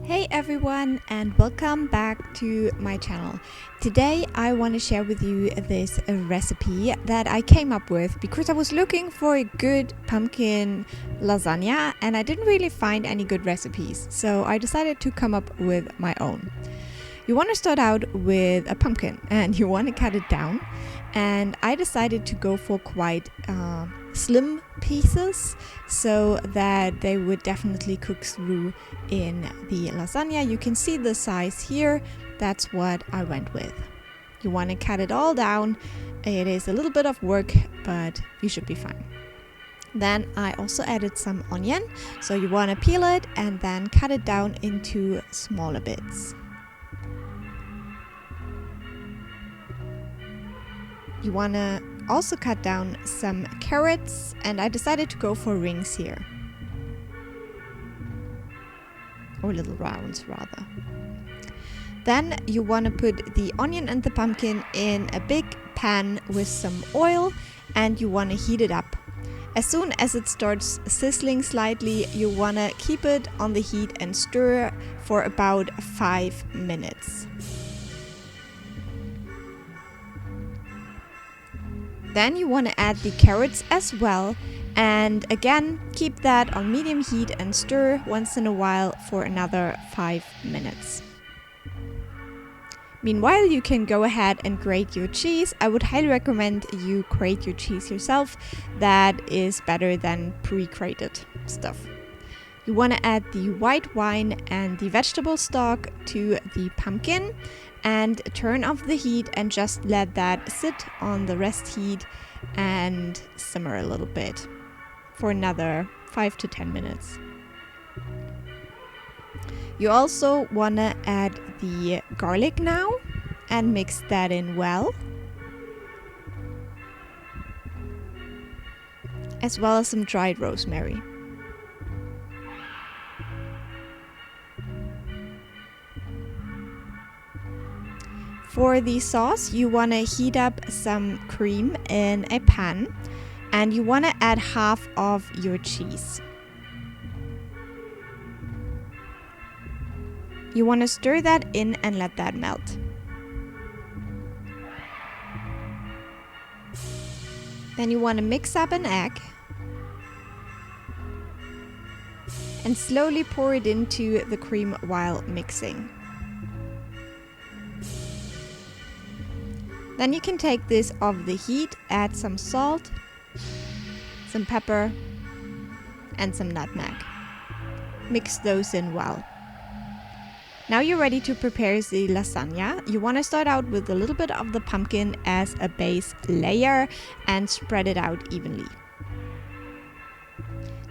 Hey everyone, and welcome back to my channel. Today I want to share with you this recipe that I came up with because I was looking for a good pumpkin lasagna and I didn't really find any good recipes, so I decided to come up with my own. You want to start out with a pumpkin and you want to cut it down, and I decided to go for quite slim pieces so that they would definitely cook through in the lasagna. You can see the size here. That's what I went with. You want to cut it all down. It is a little bit of work, but you should be fine. Then I also added some onion, so you want to peel it and then cut it down into smaller bits. You want to also cut down some carrots, and I decided to go for rings here, or little rounds rather. Then you want to put the onion and the pumpkin in a big pan with some oil, and you want to heat it up. As soon as it starts sizzling slightly, you want to keep it on the heat and stir for about 5 minutes. Then you want to add the carrots as well, and again keep that on medium heat and stir once in a while for another 5 minutes. Meanwhile, you can go ahead and grate your cheese. I would highly recommend you grate your cheese yourself. That is better than pre-grated stuff. You want to add the white wine and the vegetable stock to the pumpkin and turn off the heat and just let that sit on the rest heat and simmer a little bit for another 5 to 10 minutes. You also want to add the garlic now and mix that in well, as well as some dried rosemary. For the sauce, you want to heat up some cream in a pan, and you want to add half of your cheese. You want to stir that in and let that melt. Then you want to mix up an egg and slowly pour it into the cream while mixing. Then you can take this off the heat, add some salt, some pepper, and some nutmeg. Mix those in well. Now you're ready to prepare the lasagna. You want to start out with a little bit of the pumpkin as a base layer and spread it out evenly.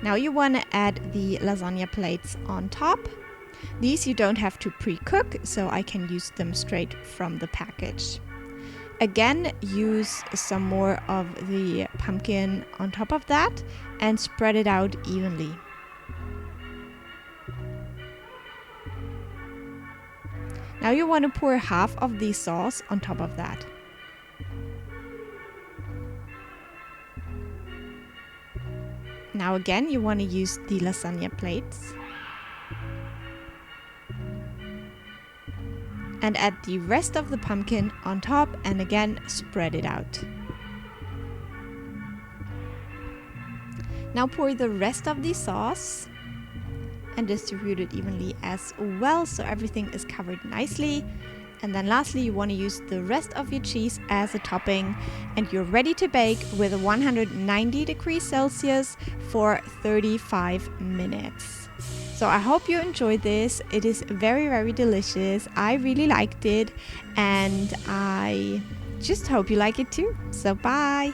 Now you want to add the lasagna plates on top. These you don't have to pre-cook, so I can use them straight from the package. Again, use some more of the pumpkin on top of that and spread it out evenly. Now you want to pour half of the sauce on top of that. Now again, you want to use the lasagna plates and add the rest of the pumpkin on top and again spread it out. Now pour the rest of the sauce and distribute it evenly as well so everything is covered nicely. And then lastly, you want to use the rest of your cheese as a topping, and you're ready to bake with 190 degrees Celsius for 35 minutes. So I hope you enjoyed this. It is very, very delicious. I really liked it, and I just hope you like it too. So bye!